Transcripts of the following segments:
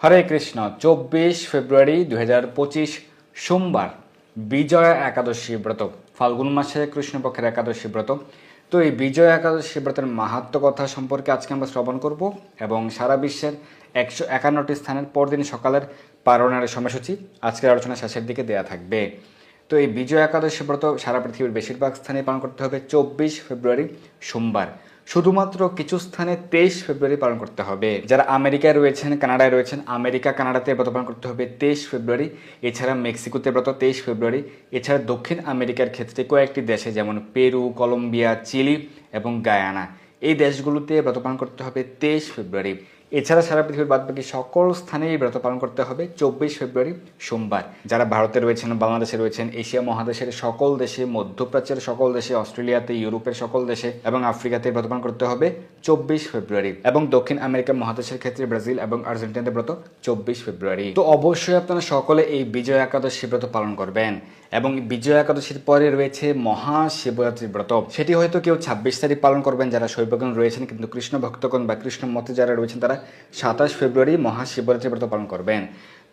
হরে কৃষ্ণ। 24 ফেব্রুয়ারি 2025 সোমবার বিজয়া একাদশী ব্রত, ফাল্গুন মাসে কৃষ্ণপক্ষের একাদশী ব্রত। তো এই বিজয়া একাদশী ব্রতের মাহাত্ম্য কথা সম্পর্কে আজকে আমরা শ্রবণ করব এবং সারা বিশ্বের 151টি স্থানের পরদিন সকালের পারণের সময়সূচি আজকের আলোচনা শেষের দিকে দেয়া থাকবে। তো এই বিজয়া একাদশী ব্রত সারা পৃথিবীর বেশিরভাগ স্থানে পালন করতে হবে 24 ফেব্রুয়ারি সোমবার। শুধুমাত্র কিছু স্থানে 23 ফেব্রুয়ারি পালন করতে হবে। যারা আমেরিকায় রয়েছেন, কানাডায় রয়েছেন, আমেরিকা কানাডাতে ব্রত পালন করতে হবে 23 ফেব্রুয়ারি। এছাড়া মেক্সিকোতে ব্রত 23 ফেব্রুয়ারি। এছাড়া দক্ষিণ আমেরিকার ক্ষেত্রে কয়েকটি দেশে যেমন পেরু, কলম্বিয়া, চিলি এবং গায়ানা, এই দেশগুলোতে ব্রত পালন করতে হবে 23 ফেব্রুয়ারি। এছাড়া সারা পৃথিবীর বাদবাকি সকল স্থানেই ব্রত পালন করতে হবে 24 ফেব্রুয়ারি সোমবার। যারা ভারতে রয়েছেন, বাংলাদেশে রয়েছেন, এশিয়া মহাদেশের সকল দেশে, মধ্যপ্রাচ্যের সকল দেশে, অস্ট্রেলিয়াতে, ইউরোপের সকল দেশে এবং আফ্রিকাতে ব্রত পালন করতে হবে 24 ফেব্রুয়ারি। এবং দক্ষিণ আমেরিকা মহাদেশের ক্ষেত্রে ব্রাজিল এবং আর্জেন্টিনাতে ব্রত 24 ফেব্রুয়ারি। তো অবশ্যই আপনারা সকলে এই বিজয়া একাদশী ব্রত পালন করবেন। এবং বিজয়া একাদশীর পরে রয়েছে মহাশিবরাত্রি ব্রত। সেটি হয়তো কেউ 26 তারিখ পালন করবেন যারা শৈবগণ রয়েছেন, কিন্তু কৃষ্ণ ভক্তগণ বা কৃষ্ণ মতে যারা রয়েছেন তারা 27 ফেব্রুয়ারি মহাশিবরাত্রি ব্রত পালন করবেন।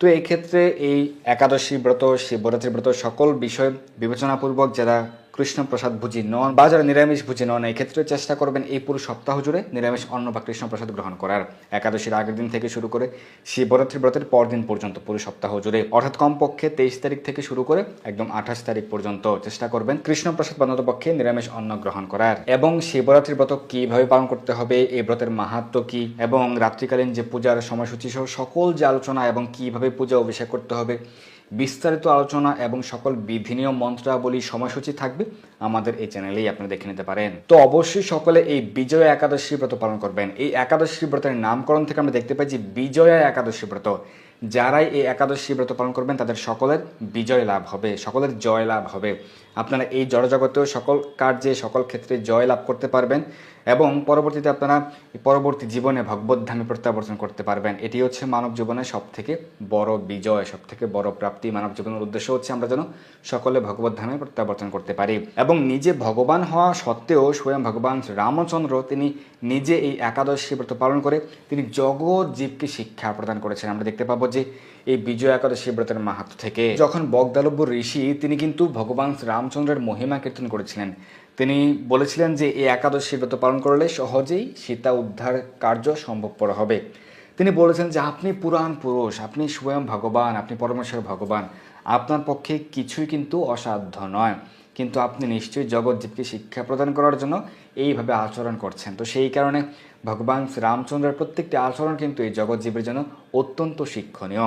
তো এই ক্ষেত্রে এই একাদশী ব্রত, শিবরাত্রি ব্রত সকল বিষয় বিবেচনাপূর্বক যারা কৃষ্ণ প্রসাদ ভুজি নন বা যারা নিরামিষ ভুজি নন, এই ক্ষেত্রে চেষ্টা করবেন এই পুরো সপ্তাহ জুড়ে নিরামিষ অন্ন বা কৃষ্ণ প্রসাদ গ্রহণ করার। একাদশীর আগের দিন থেকে শুরু করে শিবরাত্রি ব্রতের পরদিন পর্যন্ত পুরো সপ্তাহ জুড়ে, অর্থাৎ কমপক্ষে 23 তারিখ থেকে শুরু করে একদম 28 তারিখ পর্যন্ত চেষ্টা করবেন কৃষ্ণ প্রসাদ পক্ষে নিরামিষ অন্ন গ্রহণ করার। এবং শিবরাত্রি ব্রত কিভাবে পালন করতে হবে, এই ব্রতের মাহাত্ম্য কি এবং রাত্রিকালীন যে পূজার সময়সূচি সহ সকল যে আলোচনা এবং কিভাবে পূজা অভিষেক করতে হবে, বিস্তারিত আলোচনা এবং সকল বিধি নিয়ম মন্ত্রাবলী সময়সূচি থাকবে আমাদের এই চ্যানেলেই আপনারা দেখে নিতে পারেন। তো অবশ্যই সকলে এই বিজয়া একাদশী ব্রত পালন করবেন। এই একাদশী ব্রতের নামকরণ থেকে আমরা দেখতে পাই যে বিজয়া একাদশী ব্রত, যারাই এই একাদশী ব্রত পালন করবেন তাদের সকলের বিজয় লাভ হবে, সকলের জয় লাভ হবে। আপনারা এই জড়জগতেও সকল কার্যে সকল ক্ষেত্রে জয় লাভ করতে পারবেন এবং পরবর্তীতে আপনারা পরবর্তী জীবনে ভগবদ্ধামে প্রত্যাবর্তন করতে পারবেন। এটি হচ্ছে মানব জীবনের সবথেকে বড় বিজয়, সবথেকে বড় প্রাপ্তি। মানব জীবনের উদ্দেশ্য হচ্ছে আমরা যেন সকলে ভগবদ্ধামে প্রত্যাবর্তন করতে পারি। এবং নিজে ভগবান হওয়া সত্ত্বেও স্বয়ং ভগবান রামচন্দ্র তিনি নিজে এই একাদশী ব্রত পালন করে তিনি জগৎ জীবকে শিক্ষা প্রদান করেছেন। আমরা দেখতে পাবো যে এই বিজয়া একাদশী ব্রতের মাহাত্ম্য থেকে যখন বগদালব্য ঋষি তিনি কিন্তু ভগবান রামচন্দ্রের মহিমা কীর্তন করেছিলেন, তিনি বলেছিলেন যে এই একাদশী ব্রত পালন করলে সহজেই সীতা উদ্ধার কার্য সম্ভবপর হবে। তিনি বলেছেন যে আপনি পুরাণ পুরুষ, আপনি স্বয়ং ভগবান, আপনি পরমেশ্বর ভগবান, আপনার পক্ষে কিছুই কিন্তু অসাধ্য নয়, কিন্তু আপনি নিশ্চয়ই জগৎজীবকে শিক্ষা প্রদান করার জন্য এইভাবে আচরণ করছেন। তো সেই কারণে ভগবান রামচন্দ্রের প্রত্যেকটি আচরণ কিন্তু এই জগৎজীবের জন্য অত্যন্ত শিক্ষণীয়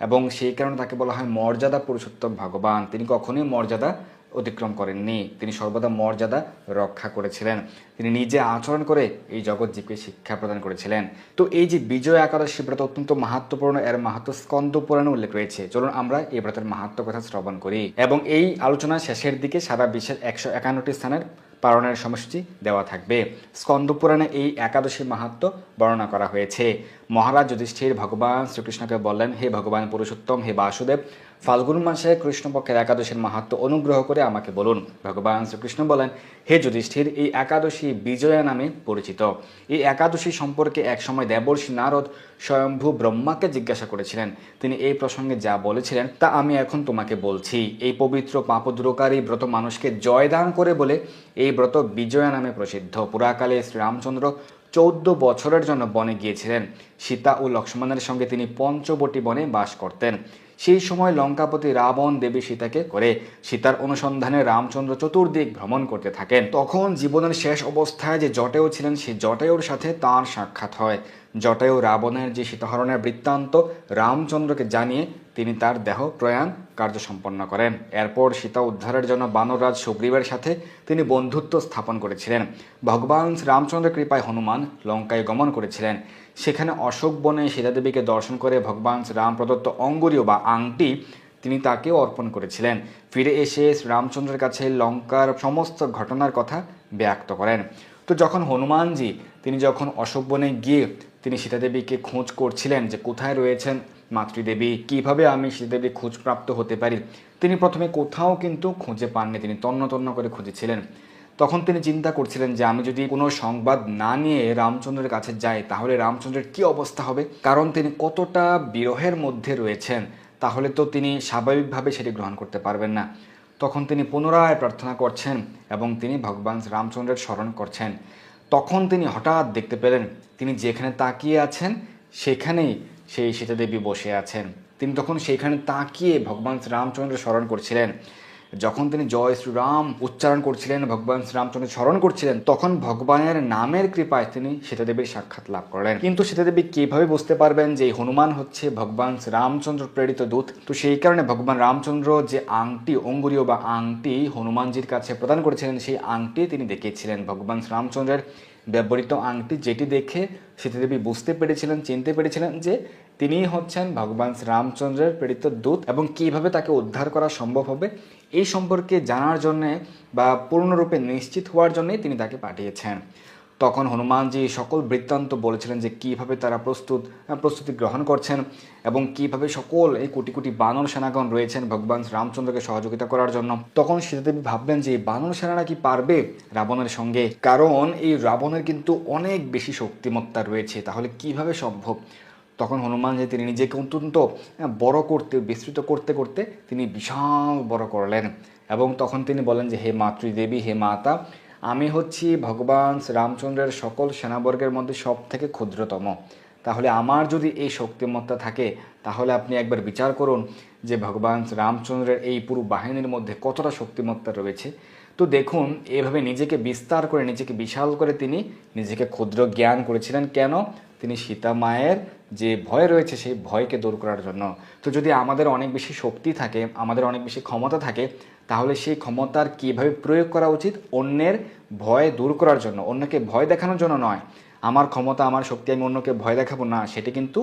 এবং সেই কারণে তাকে বলা হয় মর্যাদা পুরুষোত্তম ভগবান। তিনি কখনোই মর্যাদা অতিক্রম করেননি, তিনি সর্বদা মর্যাদা রক্ষা করেছিলেন। তিনি নিজে আচরণ করে এই জগৎজীবকে শিক্ষা প্রদান করেছিলেন। তো এই যে বিজয়া একাদশী ব্রত অত্যন্ত মাহাত্ম্যপূর্ণ, এর মাহাত্ম্য স্কন্দ পুরাণে উল্লেখ রয়েছে। চলুন আমরা এই ব্রতের মাহাত্ম্য কথা শ্রবণ করি এবং এই আলোচনা শেষের দিকে সারা বিশ্বের 151টি স্থানের পালনের সময়সূচি দেওয়া থাকবে। স্কন্দ পুরাণে এই একাদশীর মাহাত্ম্য বর্ণনা করা হয়েছে। মহারাজ যুধিষ্ঠির ভগবান শ্রীকৃষ্ণকে বললেন, হে ভগবান পুরুষোত্তম, হে বাসুদেব, ফাল্গুন মাসে কৃষ্ণপক্ষের একাদশীর মাহাত্ম্য অনুগ্রহ করে আমাকে বলুন। ভগবান শ্রীকৃষ্ণ বলেন, হে যুধিষ্ঠির, এই একাদশী বিজয়া নামে পরিচিত। এই একাদশী সম্পর্কে একসময় দেবর্ষি নারদ স্বয়ম্ভু ব্রহ্মাকে জিজ্ঞাসা করেছিলেন। তিনি এই প্রসঙ্গে যা বলেছিলেন তা আমি এখন তোমাকে বলছি। এই পবিত্র পাপদূরকারী ব্রত মানুষকে জয়দান করে বলে এই ব্রত বিজয়া নামে প্রসিদ্ধ। পুরাকালে শ্রীরামচন্দ্র 14 বছরের জন্য বনে গিয়েছিলেন। সীতা ও লক্ষ্মণের সঙ্গে তিনি পঞ্চবটী বনে বাস করতেন। সেই সময় লঙ্কাপতি রাবণ দেবী সীতাকে করে সীতার অনুসন্ধানে রামচন্দ্র চতুর্দিক ভ্রমণ করতে থাকেন। তখন জীবনের শেষ অবস্থায় যে জটায়ু ছিলেন, সেই জটায়ুর সাথে তাঁর সাক্ষাৎ হয়। জটায়ু রাবণের যে সীতাহরণের বৃত্তান্ত রামচন্দ্রকে জানিয়ে তিনি তার দেহ প্রয়াণ কার্য সম্পন্ন করেন। এরপর সীতা উদ্ধারের জন্য বানররাজ সুগ্রীবের সাথে তিনি বন্ধুত্ব স্থাপন করেছিলেন। ভগবান রামচন্দ্রের কৃপায় হনুমান লঙ্কায় গমন করেছিলেন। সেখানে অশোক বনে সীতাদেবীকে দর্শন করে ভগবান রাম প্রদত্ত অঙ্গুরীয় বা আংটি তিনি তাকেও অর্পণ করেছিলেন। ফিরে এসে রামচন্দ্রের কাছে লঙ্কার সমস্ত ঘটনার কথা ব্যক্ত করেন। তো যখন হনুমানজি তিনি যখন অশোক বনে গিয়ে তিনি সীতাদেবীকে খোঁজ করছিলেন যে কোথায় রয়েছেন মাতৃদেবী, কিভাবে আমি সীতাদেবী খোঁজপ্রাপ্ত হতে পারি, তিনি প্রথমে কোথাও কিন্তু খুঁজে পাননি, তিনি তন্ন তন্ন করে খুঁজেছিলেন। তখন তিনি চিন্তা করছিলেন যে আমি যদি কোনো সংবাদ না নিয়ে রামচন্দ্রের কাছে যাই তাহলে রামচন্দ্রের কি অবস্থা হবে, কারণ তিনি কতটা বিরহের মধ্যে রয়েছেন, তাহলে তো তিনি স্বাভাবিকভাবে সেটি গ্রহণ করতে পারবেন না। তখন তিনি পুনরায় প্রার্থনা করছেন এবং তিনি ভগবান রামচন্দ্রের স্মরণ করছেন। তখন তিনি হঠাৎ দেখতে পেলেন তিনি যেখানে তাকিয়ে আছেন সেখানেই সেই সীতাদেবী বসে আছেন। তিনি তখন সেইখানে তাকিয়ে ভগবান শ্রীরামচন্দ্রের স্মরণ করছিলেন। যখন তিনি জয় শ্রীরাম উচ্চারণ করছিলেন, ভগবান শ্রীরামচন্দ্রের স্মরণ করছিলেন, তখন ভগবানের নামের কৃপায় তিনি সীতাদেবীর সাক্ষাৎ লাভ করলেন। কিন্তু সীতাদেবী কিভাবে বুঝতে পারবেন যে হনুমান হচ্ছে ভগবান শ্রীরামচন্দ্র প্রেরিত দূত? তো সেই কারণে ভগবান রামচন্দ্র যে আংটি, অঙ্গুরীয় বা আংটি হনুমানজির কাছে প্রদান করেছিলেন, সেই আংটি তিনি দেখিয়েছিলেন। ভগবান শ্রীরামচন্দ্রের ব্যবহৃত আংটি, যেটি দেখে সীতাদেবী বুঝতে পেরেছিলেন, চিনতে পেরেছিলেন যে তিনি হচ্ছেন ভগবান শ্রীরামচন্দ্রের প্রেরিত দূত, এবং কিভাবে তাকে উদ্ধার করা সম্ভব হবে এই সম্পর্কে জানার জন্যে বা পূর্ণরূপে নিশ্চিত হওয়ার জন্যই তিনি তাকে পাঠিয়েছেন। তখন হনুমানজি সকল বৃত্তান্ত বলেছিলেন যে কিভাবে তারা প্রস্তুতি গ্রহণ করছেন এবং কিভাবে সকল এই কোটি কোটি বানর সেনাগণ রয়েছেন ভগবান রামচন্দ্রকে সহযোগিতা করার জন্য। তখন সীতাদেবী ভাবলেন যে বানর সেনারা কি পারবে রাবণের সঙ্গে, কারণ এই রাবণের কিন্তু অনেক বেশি শক্তিমত্তা রয়েছে, তাহলে কিভাবে সম্ভব? তখন হনুমানজি তিনি নিজেকে অত্যন্ত বড় করতে, বিস্তৃত করতে করতে তিনি বিশাল বড় করলেন এবং তখন তিনি বলেন যে হে মাতৃদেবী, হে মাতা, আমি হচ্ছি ভগবান রামচন্দ্রের সকল সেনাবর্গের মধ্যে সব থেকে ক্ষুদ্রতম। তাহলে আমার যদি এই শক্তিমত্তা থাকে তাহলে আপনি একবার বিচার করুন যে ভগবান রামচন্দ্রের এই পুরো বাহিনীর মধ্যে কতটা শক্তিমত্তা রয়েছে। তো দেখুন, এভাবে নিজেকে বিস্তার করে, নিজেকে বিশাল করে তিনি নিজেকে ক্ষুদ্র জ্ঞান করেছিলেন। কেন? তিনি সীতা মায়ের যে ভয় রয়েছে সেই ভয়কে দূর করার জন্য। তো যদি আমাদের অনেক বেশি শক্তি থাকে, আমাদের অনেক বেশি ক্ষমতা থাকে, তাহলে সেই ক্ষমতার কীভাবে প্রয়োগ করা উচিত? অন্যের ভয় দূর করার জন্য, অন্যকে ভয় দেখানোর জন্য নয়। আমার ক্ষমতা, আমার শক্তি আমি অন্যকে ভয় দেখাবো না, সেটি কিন্তু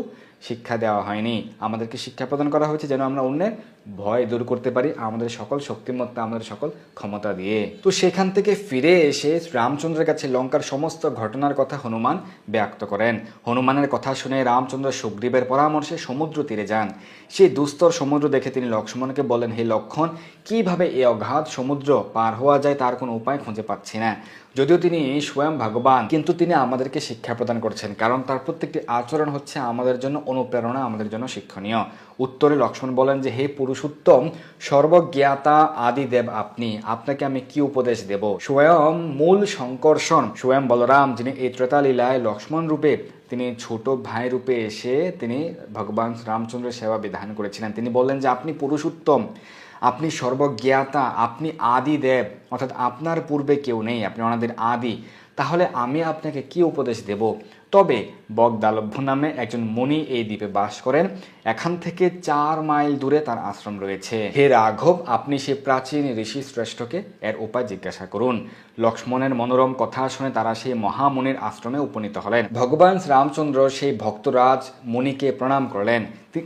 শিক্ষা দেওয়া হয়নি। আমাদেরকে শিক্ষা প্রদান করা হয়েছে যেন আমরা অন্যের ভয় দূর করতে পারি আমাদের সকল শক্তিমত্তা, আমাদের সকল ক্ষমতা দিয়ে। তো সেখান থেকে ফিরে এসে রামচন্দ্রের কাছে লঙ্কার সমস্ত ঘটনার কথা হনুমান ব্যক্ত করেন। হনুমানের কথা শুনে রামচন্দ্র সুগ্রীবের পরামর্শে সমুদ্র তীরে যান। সেই দুস্তর সমুদ্র দেখে তিনি লক্ষ্মণকে বলেন, হে লক্ষ্মণ, কিভাবে এই অগাধ সমুদ্র পার হওয়া যায় তার কোনো উপায় খুঁজে পাচ্ছি না। যদিও তিনি স্বয়ং ভগবান, কিন্তু তিনি আমাদেরকে শিক্ষা প্রদান করছেন, কারণ তার প্রত্যেকটি আচরণ হচ্ছে আমাদের জন্য অনুপ্রেরণা, আমাদের জন্য শিক্ষণীয়। উত্তরে লক্ষ্মণ বলেন যে হে পুরুষোত্তম, সর্বজ্ঞাতা আদিদেব আপনি, আপনাকে আমি কি উপদেশ দেব? স্বয়ং মূল সংকর্ষণ, স্বয়ং বলরাম, যিনি এই ত্রেতালীলায় লক্ষ্মণ রূপে, তিনি ছোট ভাই রূপে এসে তিনি ভগবান রামচন্দ্রের সেবা বিধান করেছিলেন। তিনি বললেন যে আপনি পুরুষোত্তম, আপনি সর্বজ্ঞাতা, আপনি আদিদেব, অর্থাৎ আপনার পূর্বে কেউ নেই, আপনি অনাদির আদি। তাহলে আমি আপনাকে কি উপদেশ দেব? তবে বগদালভ্য নামে একজন মুনি এই দ্বীপে বাস করেন। এখান থেকে 4 মাইল দূরে তার আশ্রম রয়েছে। হে রাঘব, আপনি সে প্রাচীন ঋষি শ্রেষ্ঠকে এর উপায় জিজ্ঞাসা করুন। লক্ষ্মণের মনোরম কথা শুনে তারা সেই মহামুনির আশ্রমে উপনীত হলেন। ভগবান রামচন্দ্র সেই ভক্তরাজ মুনিকে প্রণাম করলেন,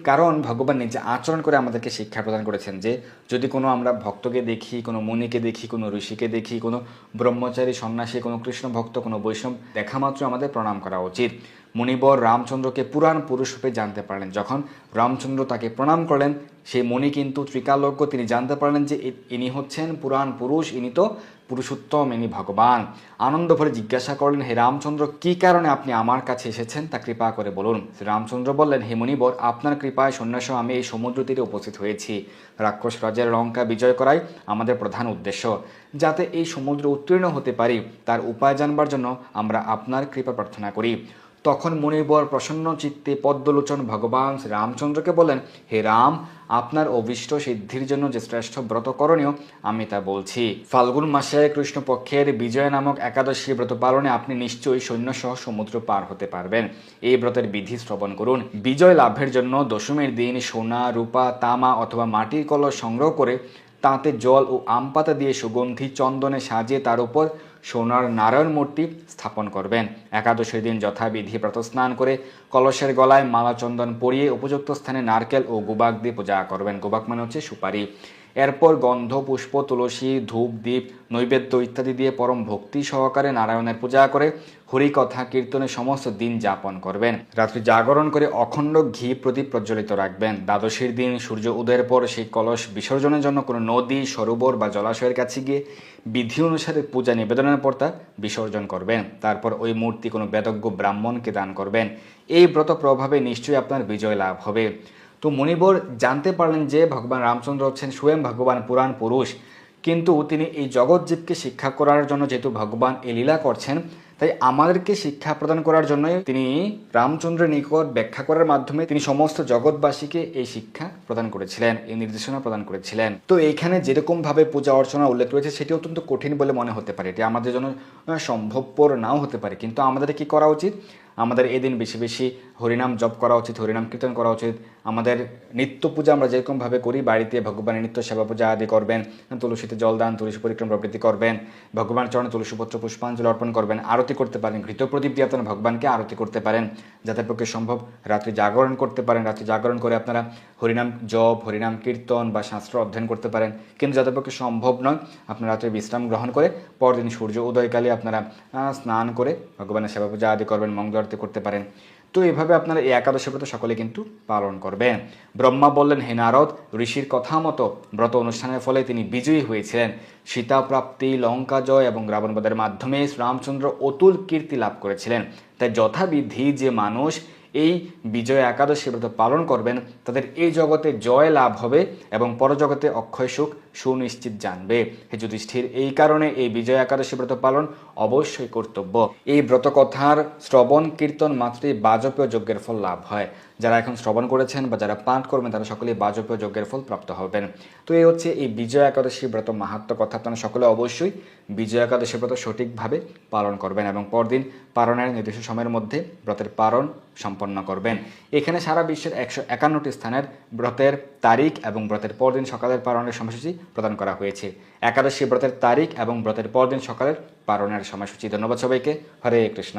কারণ ভগবান নিজে আচরণ করে আমাদেরকে শিক্ষা প্রদান করেছেন যে যদি কোনো আমরা ভক্তকে দেখি, কোনো মুনিকে দেখি, কোনো ঋষিকে দেখি, কোনো ব্রহ্মচারী, সন্ন্যাসী, কোনো কৃষ্ণ ভক্ত, কোনো বৈষ্ণব দেখা মাত্র আমাদের প্রণাম করা উচিত। মুনিবর রামচন্দ্রকে পুরাণ পুরুষ রূপে জানতে পারলেন। যখন রামচন্দ্র তাকে প্রণাম করলেন, সেই মুনি কিন্তু ত্রিকালজ্ঞ, তিনি জানতে পারলেন যে ইনি হচ্ছেন পুরাণ পুরুষ, ইনি তো পুরুষোত্তম, ইনি ভগবান। আনন্দ ভরে জিজ্ঞাসা করলেন, হে রামচন্দ্র, কি কারণে আপনি আমার কাছে এসেছেন তা কৃপা করে বলুন। শ্রী রামচন্দ্র বললেন, হে মুনিবর, আপনার কৃপায় সন্ন্যাস আমি এই সমুদ্র তীরে উপস্থিত হয়েছি। রাক্ষস রাজ্যের লঙ্কা বিজয় করাই আমাদের প্রধান উদ্দেশ্য। যাতে এই সমুদ্র উত্তীর্ণ হতে পারি তার উপায় জানবার জন্য আমরা আপনার কৃপা প্রার্থনা করি। তখন মুনিবর প্রসন্ন চিত্তে পদ্মলোচন ভগবান শ্রী রামচন্দ্রকে বলেন, হে রাম, আপনার অভিষ্ট সিদ্ধির জন্য যে শ্রেষ্ঠ ব্রত করণীয় আমি তা বলছি। ফাল্গুন মাসে কৃষ্ণপক্ষের বিজয় নামক একাদশী ব্রত পালনে আপনি নিশ্চয়ই সৈন্যসহ সমুদ্র পার হতে পারবেন। এই ব্রতের বিধি শ্রবণ করুন। বিজয় লাভের জন্য দশমীর দিন সোনা, রূপা, তামা অথবা মাটির কলস সংগ্রহ করে তাতে জল ও আম পাতা দিয়ে সুগন্ধি চন্দনে সাজিয়ে তার উপর সোনার নারায়ণ মূর্তি স্থাপন করবেন। একাদশীর দিন যথাবিধি প্রাতঃস্নান করে কলসের গলায় মালা চন্দন পরিয়ে উপযুক্ত স্থানে নারকেল ও গুবাক দিয়ে পূজা করবেন। গুবাক মানে হচ্ছে সুপারি। এরপর গন্ধ, পুষ্প, তুলসী, ধূপ, দীপ, নৈবেদ্য ইত্যাদি দিয়ে পরম ভক্তি সহকারে নারায়ণের পূজা করে হরিকথা কীর্তনে সমস্ত দিন যাপন করবেন। রাত্রি জাগরণ করে অখণ্ড ঘি প্রদীপ প্রজ্বলিত রাখবেন। দ্বাদশীর দিন সূর্য উদয়ের পর সেই কলস বিসর্জনের জন্য কোনো নদী, সরোবর বা জলাশয়ের কাছে গিয়ে বিধি অনুসারে পূজা নিবেদনের পর তা বিসর্জন করবেন। তারপর ওই মূর্তি কোনো বেদজ্ঞ ব্রাহ্মণকে দান করবেন। এই ব্রত প্রভাবে নিশ্চয়ই আপনার বিজয় লাভ হবে। তো মুনিবর জানতে পারলেন যে ভগবান রামচন্দ্র হচ্ছেন স্বয়ং ভগবান পুরাণ পুরুষ, কিন্তু তিনি এই জগৎজীবকে শিক্ষা করার জন্য যেহেতু ভগবান এই লীলা করছেন, তাই আমাদেরকে শিক্ষা প্রদান করার জন্যই তিনি রামচন্দ্রের নিকট ব্যাখ্যা করার মাধ্যমে তিনি সমস্ত জগৎবাসীকে এই শিক্ষা প্রদান করেছিলেন, এই নির্দেশনা প্রদান করেছিলেন। তো এইখানে যেরকমভাবে পূজা অর্চনা উল্লেখ রয়েছে সেটি অত্যন্ত কঠিন বলে মনে হতে পারে, এটি আমাদের জন্য সম্ভবপর নাও হতে পারে, কিন্তু আমাদের কি করা উচিত? আমাদের এদিন বেশি বেশি হরিনাম জপ করা উচিত, হরিনাম কীর্তন করা উচিত। আমাদের নিত্য পূজা আমরা যেরকমভাবে করি, বাড়িতে ভগবানের নিত্য সেবা পূজা আদি করবেন, তুলসীতে জল দান, তুলসী পরিক্রম প্রভৃতি করবেন, ভগবান চরণে তুলসীপত্র পুষ্পাঞ্জলি অর্পণ করবেন, আরতি করতে পারেন, ঘৃত প্রদীপ দিয়ে আপনারা ভগবানকে আরতি করতে পারেন, যাদের পক্ষে সম্ভব রাত্রি জাগরণ করতে পারেন। রাত্রি জাগরণ করে আপনারা হরিনাম জপ, হরিনাম কীর্তন বা শাস্ত্র অধ্যয়ন করতে পারেন। কিন্তু যাদের পক্ষে সম্ভব নয়, আপনারা রাত্রে বিশ্রাম গ্রহণ করে পরদিন সূর্য উদয়কালে আপনারা স্নান করে ভগবানের সেবা পূজা আদি করবেন, মঙ্গল আরতি করতে পারেন। তো এভাবে আপনারা এই একাদশী ব্রত সকলে কিন্তু পালন করবেন। ব্রহ্মা বললেন, হে নারদ, ঋষির কথা মতো ব্রত অনুষ্ঠানের ফলে তিনি বিজয়ী হয়েছিলেন। সীতা প্রাপ্তি, লঙ্কা জয় এবং রাবণবধের মাধ্যমে রামচন্দ্র অতুল কীর্তি লাভ করেছিলেন। তাই যথাবিধি যে মানুষ এই বিজয় একাদশী ব্রত পালন করবেন তাদের এই জগতে জয় লাভ হবে এবং পরজগতে অক্ষয় সুখ সুনিশ্চিত জানবে। হে যুধিষ্ঠির, এই কারণে এই বিজয় একাদশী ব্রত পালন অবশ্যই কর্তব্য। এই ব্রত কথার শ্রবণ কীর্তন মাত্রই বাজপেয় যজ্ঞের ফল লাভ হয়। যারা এখন শ্রবণ করেছেন বা যারা পাঠ করবেন তারা সকলেই বাজপেয় যজ্ঞের ফল প্রাপ্ত হবেন। তো এই হচ্ছে এই বিজয় একাদশী ব্রত মাহাত্ম্য কথা। আপনারা সকলে অবশ্যই বিজয় একাদশী ব্রত সঠিকভাবে পালন করবেন এবং পরদিন পালনের নির্দিষ্ট সময়ের মধ্যে ব্রতের পালন সম্পন্ন করবেন। এখানে সারা বিশ্বের 151টি স্থানের ব্রতের তারিখ এবং ব্রতের পরদিন সকালের পালনের সময়সূচি প্রদান করা হয়েছে। একাদশী ব্রতের তারিখ এবং ব্রতের পরদিন সকালের পালনের সময়সূচি। ধন্যবাদ সবাইকে। হরে কৃষ্ণ।